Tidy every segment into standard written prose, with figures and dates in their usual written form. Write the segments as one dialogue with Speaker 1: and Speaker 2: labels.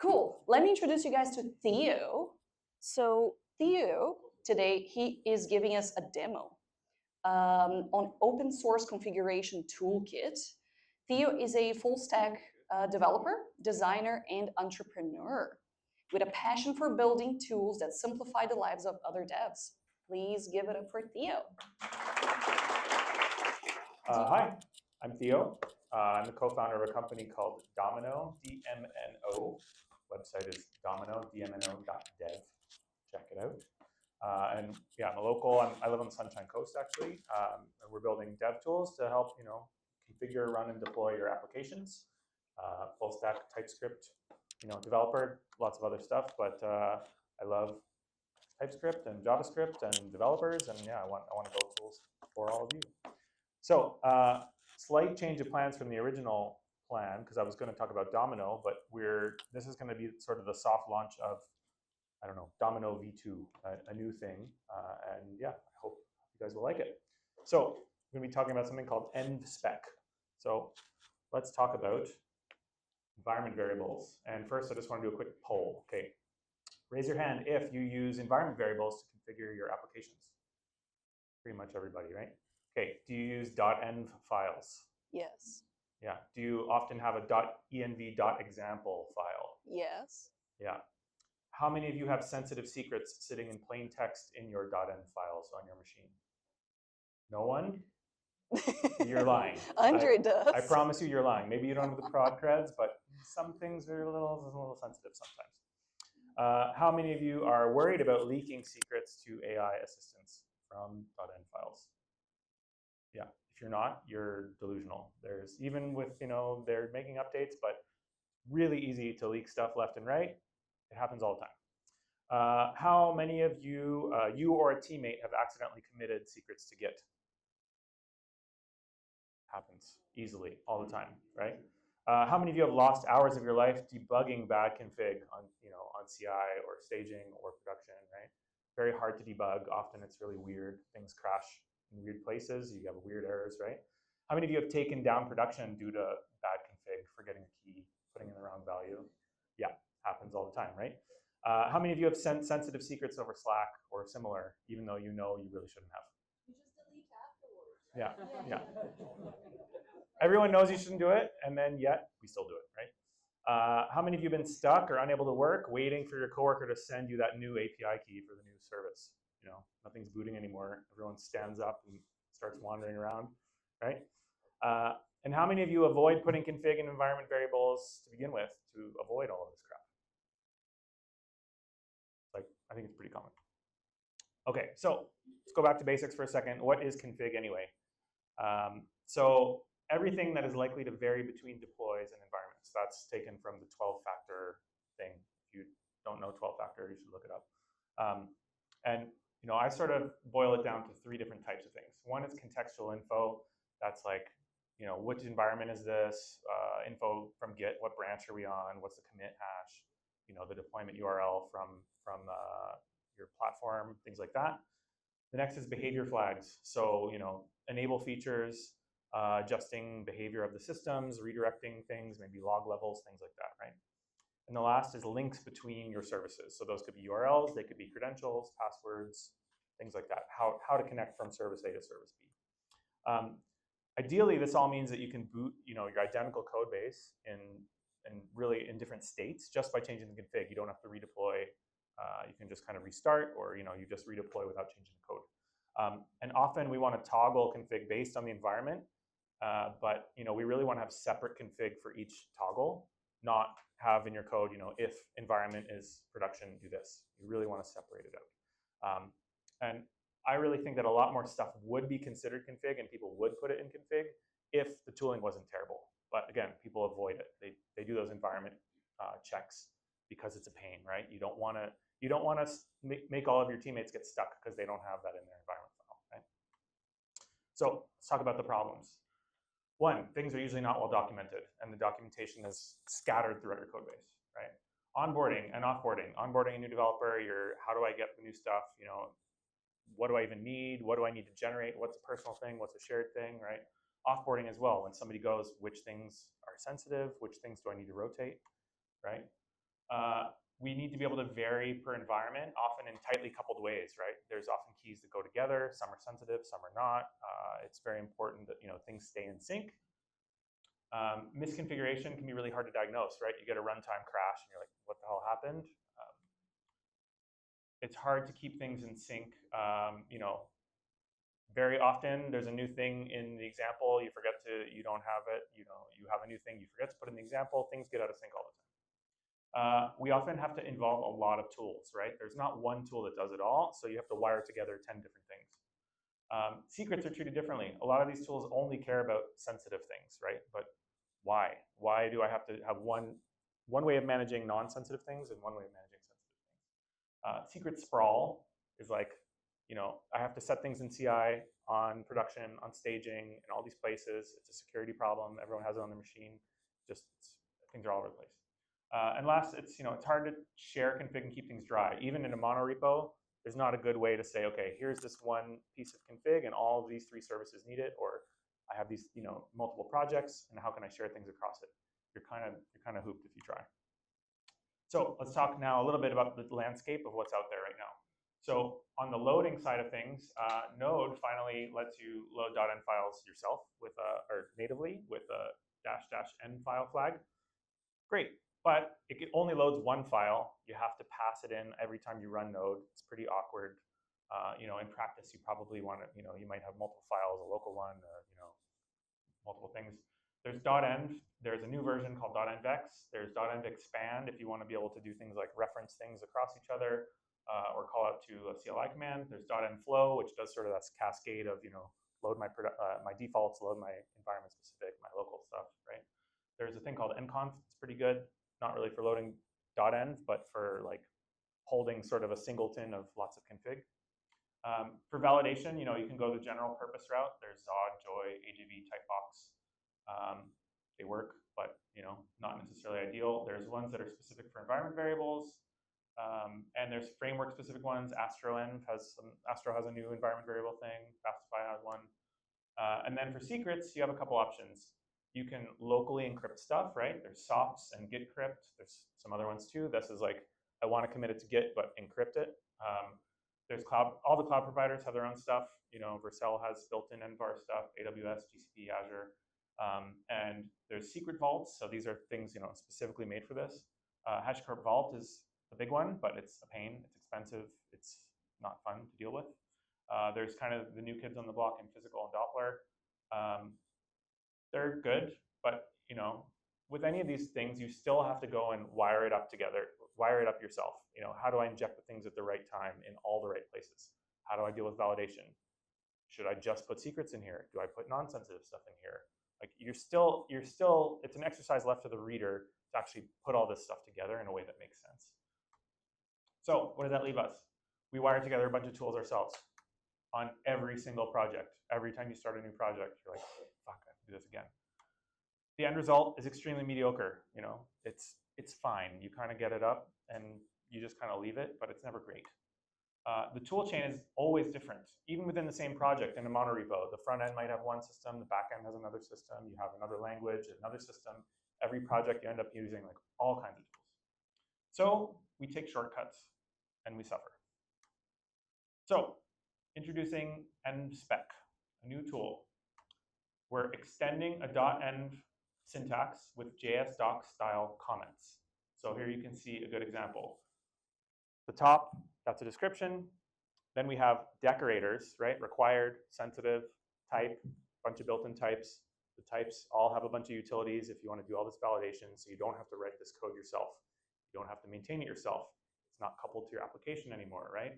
Speaker 1: Cool. Let me introduce you guys to Theo. So Theo, today, he is giving us a demo on open source configuration toolkit. Theo is a full stack developer, designer, and entrepreneur with a passion for building tools that simplify the lives of other devs. Please give it up for Theo.
Speaker 2: Hi, I'm Theo. I'm the co-founder of a company called DMNO, DMNO. Website is domino, dmno.dev. Check it out. And yeah, I'm a local. I live on the Sunshine Coast, actually. And we're building dev tools to help, configure, run, and deploy your applications. Full stack TypeScript, developer, lots of other stuff. But I love TypeScript and JavaScript and developers. And yeah, I want to build tools for all of you. So slight change of plans from the original plan, because I was going to talk about Domino, but this is going to be sort of the soft launch of, I don't know, Domino V2, a new thing. And yeah, I hope you guys will like it. So we're going to be talking about something called env-spec. So let's talk about environment variables. And first, I just want to do a quick poll. Okay, raise your hand if you use environment variables to configure your applications. Pretty much everybody, right? Okay, do you use .env files?
Speaker 1: Yes.
Speaker 2: Yeah, do you often have a .env.example file?
Speaker 1: Yes.
Speaker 2: Yeah. How many of you have sensitive secrets sitting in plain text in your .env files on your machine? No one? You're lying.
Speaker 1: Andre does.
Speaker 2: I promise you you're lying. Maybe you don't have the prod creds, but some things are a little sensitive sometimes. How many of you are worried about leaking secrets to AI assistants from .env files? Yeah, if you're not, you're delusional. There's, even with, they're making updates, but really easy to leak stuff left and right. It happens all the time. How many of you, you or a teammate, have accidentally committed secrets to Git? Happens easily, all the time, right? How many of you have lost hours of your life debugging bad config on, on CI or staging or production, right? Very hard to debug. Often it's really weird. Things crash in weird places. You have weird errors, right? How many of you have taken down production due to bad config, forgetting a key, putting in the wrong value? Yeah, happens all the time, right? How many of you have sent sensitive secrets over Slack or similar, even though you know you really shouldn't have?
Speaker 3: You just delete afterwards.
Speaker 2: Yeah, yeah. Everyone knows you shouldn't do it, and then yet we still do it, right? How many of you have been stuck or unable to work waiting for your coworker to send you that new API key for the new service? Nothing's booting anymore. Everyone stands up and starts wandering around, right? And how many of you avoid putting config and environment variables to begin with to avoid all of this crap? I think it's pretty common. Okay, so let's go back to basics for a second. What is config anyway? So everything that is likely to vary between deploys and environments. That's taken from the 12-factor thing. If you don't know 12-factor, you should look it up. And I sort of boil it down to 3 different types of things. One is contextual info. That's like, which environment is this? Info from Git. What branch are we on? What's the commit hash? The deployment URL from your platform, things like that. The next is behavior flags. So, enable features, adjusting behavior of the systems, redirecting things, maybe log levels, things like that, right? And the last is links between your services. So those could be URLs, they could be credentials, passwords, things like that. How to connect from service A to service B. Ideally, this all means that you can boot, your identical code base in really in different states just by changing the config. You don't have to redeploy. You can just kind of restart, or you just redeploy without changing the code. And often we want to toggle config based on the environment, but we really want to have separate config for each toggle, not have in your code, if environment is production, do this. You really want to separate it out. And I really think that a lot more stuff would be considered config and people would put it in config if the tooling wasn't terrible. But again, people avoid it. They do those environment checks because it's a pain, right? You don't want to make all of your teammates get stuck because they don't have that in their environment file, right? So let's talk about the problems. One, things are usually not well documented, and the documentation is scattered throughout your code base, right? Onboarding and offboarding. Onboarding a new developer, how do I get the new stuff? What do I even need? What do I need to generate? What's a personal thing? What's a shared thing, right? Offboarding as well. When somebody goes, which things are sensitive? Which things do I need to rotate, right? We need to be able to vary per environment, often in tightly coupled ways, right? There's often keys that go together. Some are sensitive, some are not. It's very important that things stay in sync. Misconfiguration can be really hard to diagnose, right? You get a runtime crash, and you're like, what the hell happened? It's hard to keep things in sync. Very often there's a new thing in the example, you don't have it. You have a new thing, you forget to put in the example. Things get out of sync all the time. We often have to involve a lot of tools, right? There's not one tool that does it all, so you have to wire together 10 different things. Secrets are treated differently. A lot of these tools only care about sensitive things, right? But why? Why do I have to have one way of managing non-sensitive things and one way of managing sensitive things? Secret sprawl is like, I have to set things in CI, on production, on staging, in all these places. It's a security problem. Everyone has it on their machine. Things are all over the place. And last, it's hard to share config and keep things dry. Even in a monorepo, there's not a good way to say, okay, here's this one piece of config and all of these 3 services need it, or I have these multiple projects, and how can I share things across it? You're kind of hooped if you try. So let's talk now a little bit about the landscape of what's out there right now. So on the loading side of things, Node finally lets you load .env files yourself or natively with a --n file flag. Great. But it only loads one file. You have to pass it in every time you run Node. It's pretty awkward. In practice, you probably want to, you might have multiple files, a local one, multiple things. There's .env. There's a new version called .envex. There's .env expand if you want to be able to do things like reference things across each other or call out to a CLI command. There's .env flow, which does sort of that cascade of, load my defaults, load my environment specific, my local stuff, right? There's a thing called nconf. It's pretty good. Not really for loading .env, but for like holding sort of a singleton of lots of config. For validation, you can go the general purpose route. There's Zod, Joy, AJV, Typebox. They work, but not necessarily ideal. There's ones that are specific for environment variables, and there's framework-specific ones. Astro has a new environment variable thing. Fastify has one. And then for secrets, you have a couple options. You can locally encrypt stuff, right? There's SOPs and Gitcrypt. There's some other ones too. This is like, I want to commit it to Git, but encrypt it. There's all the cloud providers have their own stuff. Vercel has built-in NVAR stuff, AWS, GCP, Azure. And there's secret vaults. So these are things, specifically made for this. HashiCorp Vault is the big one, but it's a pain. It's expensive. It's not fun to deal with. There's kind of the new kids on the block in Physical and Doppler. They're good, but with any of these things, you still have to go and wire it up together, wire it up yourself. How do I inject the things at the right time in all the right places? How do I deal with validation? Should I just put secrets in here? Do I put non-sensitive stuff in here? Like you're still, it's an exercise left to the reader to actually put all this stuff together in a way that makes sense. So what does that leave us? We wire together a bunch of tools ourselves on every single project. Every time you start a new project, you're like, fuck, I have to do this again. The end result is extremely mediocre. It's fine. You kind of get it up and you just kind of leave it, but it's never great. The tool chain is always different, even within the same project in a monorepo. The front end might have one system, the back end has another system, you have another language, another system. Every project you end up using like all kinds of tools. So we take shortcuts and we suffer. So introducing envspec, a new tool. We're extending a .env syntax with JS doc style comments. So here you can see a good example. The top, that's a description. Then we have decorators, right? Required, sensitive, type, bunch of built-in types. The types all have a bunch of utilities if you want to do all this validation, so you don't have to write this code yourself. You don't have to maintain it yourself. It's not coupled to your application anymore, right?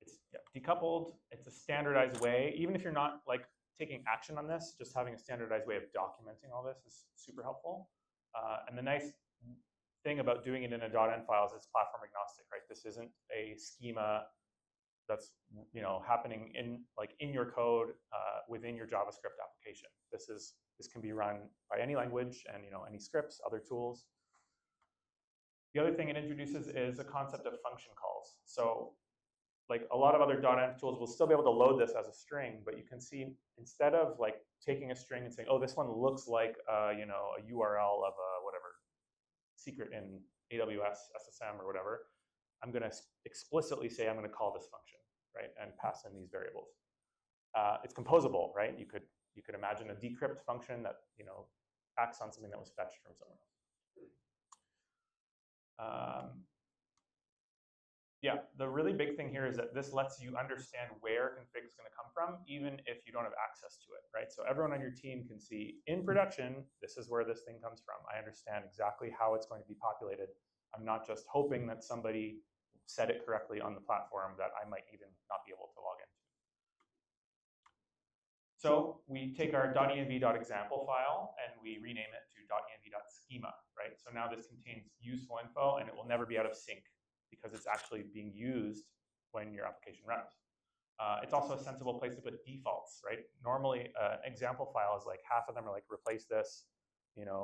Speaker 2: It's decoupled. It's a standardized way. Even if you're not like taking action on this, just having a standardized way of documenting all this is super helpful. And the nice thing about doing it in a .env file is it's platform agnostic, right? This isn't a schema that's happening in your code within your JavaScript application. This can be run by any language and any scripts, other tools. The other thing it introduces is a concept of function calls. So like a lot of other .env tools will still be able to load this as a string, but you can see instead of like taking a string and saying, oh, this one looks like a URL of a whatever secret in AWS, SSM, or whatever, I'm going to explicitly say I'm going to call this function, right, and pass in these variables. It's composable, right? You could imagine a decrypt function that acts on something that was fetched from somewhere else. Yeah, the really big thing here is that this lets you understand where config is going to come from, even if you don't have access to it, right? So everyone on your team can see in production, this is where this thing comes from. I understand exactly how it's going to be populated. I'm not just hoping that somebody said it correctly on the platform that I might even not be able to log into. So we take our .env.example file and we rename it to .env.schema, right? So now this contains useful info and it will never be out of sync because it's actually being used when your application runs. It's also a sensible place to put defaults, right? Normally, an example file is like half of them are like replace this,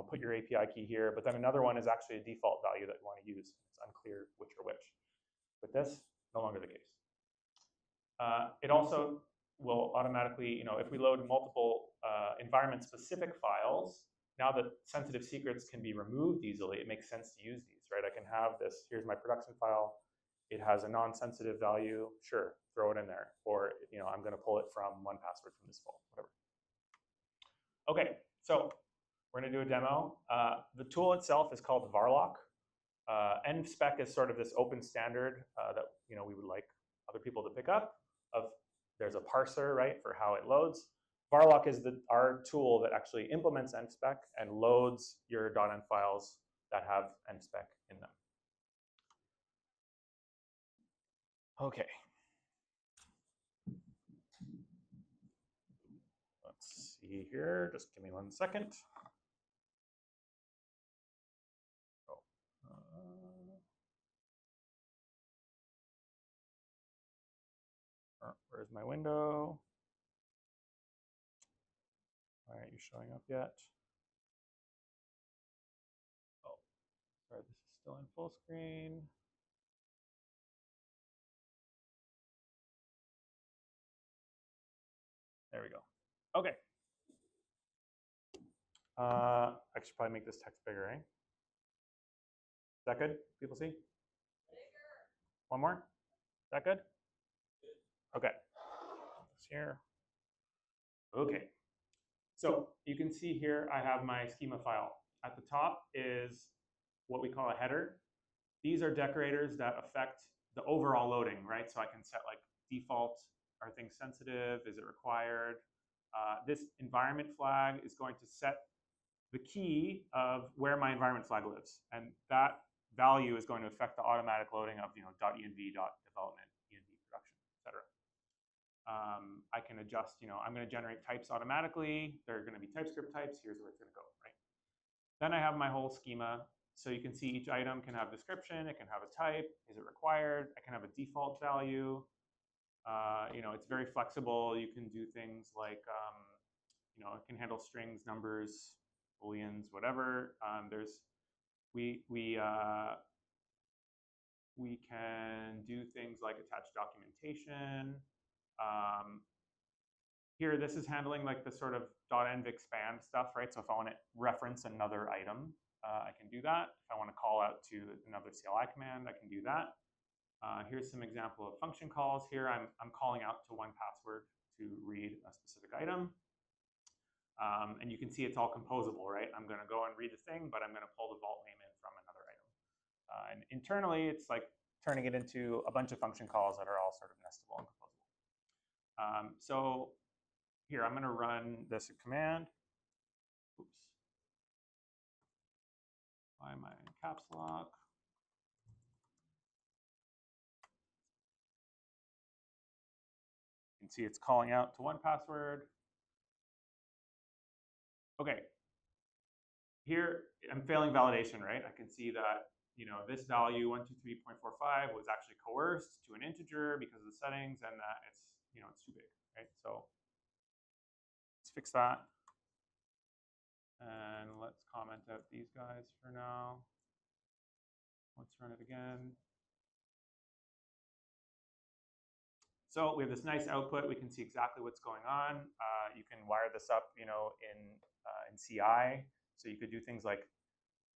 Speaker 2: put your API key here, but then another one is actually a default value that you want to use. It's unclear which are which. With this, no longer the case. It also will automatically, if we load multiple environment-specific files, now that sensitive secrets can be removed easily, it makes sense to use these, right? I can have this, here's my production file, it has a non-sensitive value, sure, throw it in there. Or, I'm gonna pull it from 1Password from this vault, whatever. Okay, so we're gonna do a demo. The tool itself is called Varlock. NSpec is sort of this open standard that we would like other people to pick up. There's a parser, right, for how it loads. Varlock is our tool that actually implements NSpec and loads your .env files that have NSpec in them. Okay. Let's see here. Just give me 1 second. Where's my window? Why aren't you showing up yet? Oh, sorry, this is still in full screen. There we go. Okay. I should probably make this text bigger, eh? Is that good? People see?
Speaker 3: Bigger.
Speaker 2: One more? Is that good? Okay. This here. Okay. So you can see here I have my schema file. At the top is what we call a header. These are decorators that affect the overall loading, right? So I can set like default, are things sensitive, is it required? This environment flag is going to set the key of where my environment flag lives. And that value is going to affect the automatic loading of .env, .development, env production, etc. I can adjust, I'm going to generate types automatically. There are going to be TypeScript types. Here's where it's going to go, right? Then I have my whole schema. So you can see each item can have description. It can have a type. Is it required? I can have a default value. It's very flexible. You can do things like, it can handle strings, numbers, booleans, whatever. We can do things like attach documentation. Here, this is handling like the sort of .env expand stuff, right? So if I want to reference another item, I can do that. If I want to call out to another CLI command, I can do that. Here's some example of function calls. Here, I'm calling out to 1Password to read a specific item. And you can see it's all composable, right? I'm going to go and read the thing, but I'm going to pull the vault name in from another item. And internally, it's like turning it into a bunch of function calls that are all sort of nestable and composable. So here, I'm going to run this command. Oops. Why am I in caps lock? You can see it's calling out to 1Password. Okay. Here, I'm failing validation, right? I can see that this value 123.45 was actually coerced to an integer because of the settings, and that it's too big, right? So let's fix that, and let's comment out these guys for now. Let's run it again. So we have this nice output. We can see exactly what's going on. You can wire this up, in CI. So you could do things like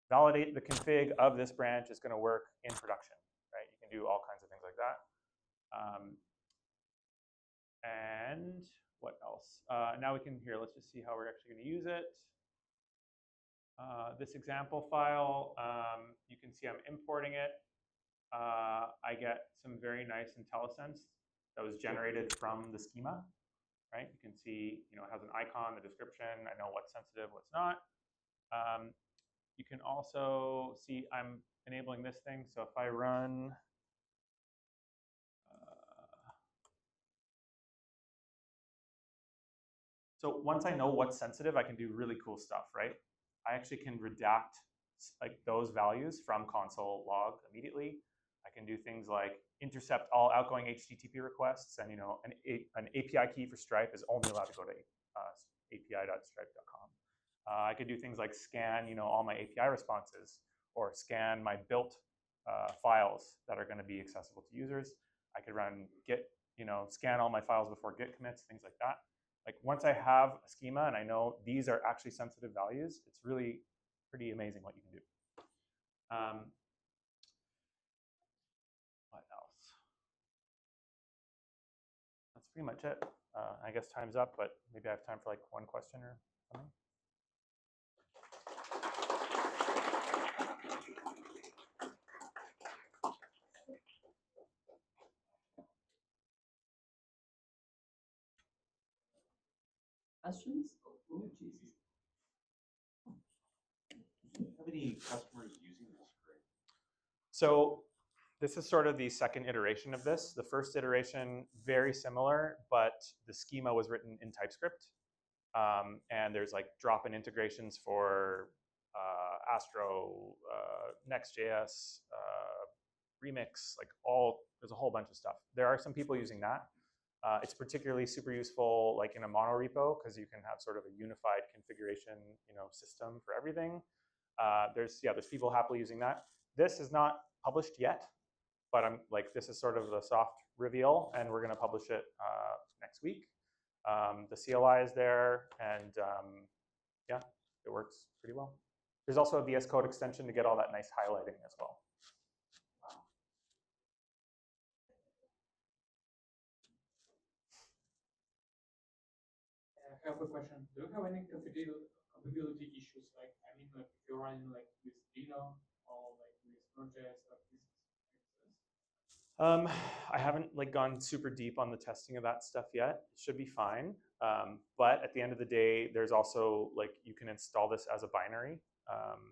Speaker 2: validate the config of this branch is going to work in production, right? You can do all kinds of things like that. And what else? Now we can, here, let's just see how we're actually going to use it. This example file, you can see I'm importing it. I get some very nice IntelliSense that was generated from the schema, right? You can see, you know, it has an icon, the description. I know what's sensitive, what's not. You can also see I'm enabling this thing. So if I run, so once I know what's sensitive, I can do really cool stuff, right? I actually can redact like those values from console log immediately. I can do things like intercept all outgoing HTTP requests, and you know, an API key for Stripe is only allowed to go to api.stripe.com. I could do things like scan, you know, all my API responses, or scan my built files that are going to be accessible to users. I could run Git, you know, scan all my files before Git commits, things like that. Like once I have a schema and I know these are actually sensitive values, it's really pretty amazing what you can do. What else? That's pretty much it. I guess time's up, but maybe I have time for like one question or something.
Speaker 4: Questions? Oh, Jesus.
Speaker 5: How many customers using this grid?
Speaker 2: So this is sort of the second iteration of this. The first iteration, very similar, but the schema was written in TypeScript. And there's like drop-in integrations for Astro, Next.js, Remix, like there's a whole bunch of stuff. There are some people using that. It's particularly super useful like in a monorepo because you can have sort of a unified configuration, you know, system for everything. There's people happily using that. This is not published yet, but I'm like, this is sort of the soft reveal, and we're going to publish it next week. The CLI is there, and yeah, it works pretty well. There's also a VS Code extension to get all that nice highlighting as well.
Speaker 6: I have a question. Do you have any compatibility issues? Like, I mean, like if you're running like with DMNO or like with VanJS, like this.
Speaker 2: I haven't like gone super deep on the testing of that stuff yet. It should be fine. But at the end of the day, there's also like you can install this as a binary.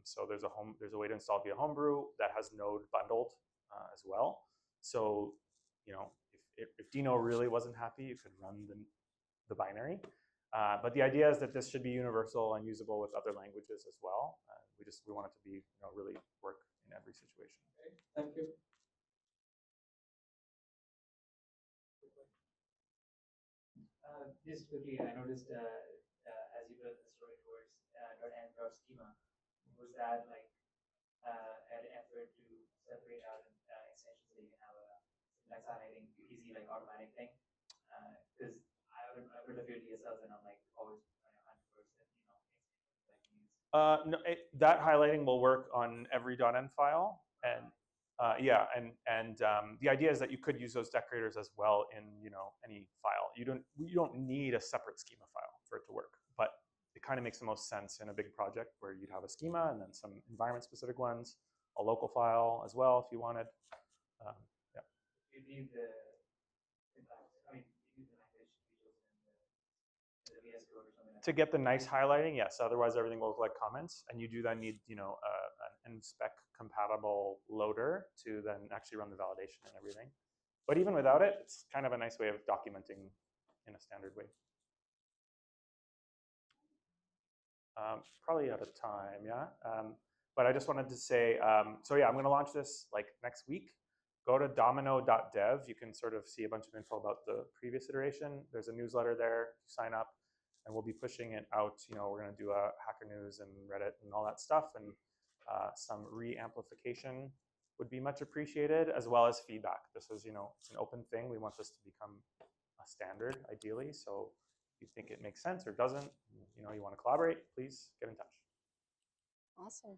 Speaker 2: So there's a way to install via Homebrew that has Node bundled as well. So you know, if Dino really wasn't happy, you could run the binary. But the idea is that this should be universal and usable with other languages as well. We want it to be, you know, really work in every situation.
Speaker 6: Okay, thank you.
Speaker 4: Just quickly, I noticed as you built the story towards .env.schema, was that like an effort to separate out extensions so you can have a syntax highlighting easy like automatic thing? Because I would have your DSLs and I'm like always trying to hunt for you know extensions that I can use.
Speaker 2: No, that highlighting will work on every .env file, and yeah, and the idea is that you could use those decorators as well in, you know, any file. You don't need a separate schema file for it to work, but it kind of makes the most sense in a big project where you'd have a schema and then some environment-specific ones, a local file as well if you wanted. Yeah.
Speaker 4: You need the syntax. I mean, you need the language features in the VS Code or something like that.
Speaker 2: To get the nice highlighting, yes. Otherwise, everything will look like comments, and you do then need, you know, an spec compatible loader to then actually run the validation and everything. But even without it, it's kind of a nice way of documenting in a standard way. Probably out of time, yeah. But I just wanted to say, so yeah, I'm going to launch this like next week. Go to domino.dev. You can sort of see a bunch of info about the previous iteration. There's a newsletter there. Sign up, and we'll be pushing it out. You know, we're going to do a Hacker News and Reddit and all that stuff, and some re-amplification would be much appreciated, as well as feedback. This is, you know, it's an open thing. We want this to become a standard, ideally. So if you think it makes sense or doesn't, you know, you want to collaborate, please get in touch.
Speaker 1: Awesome.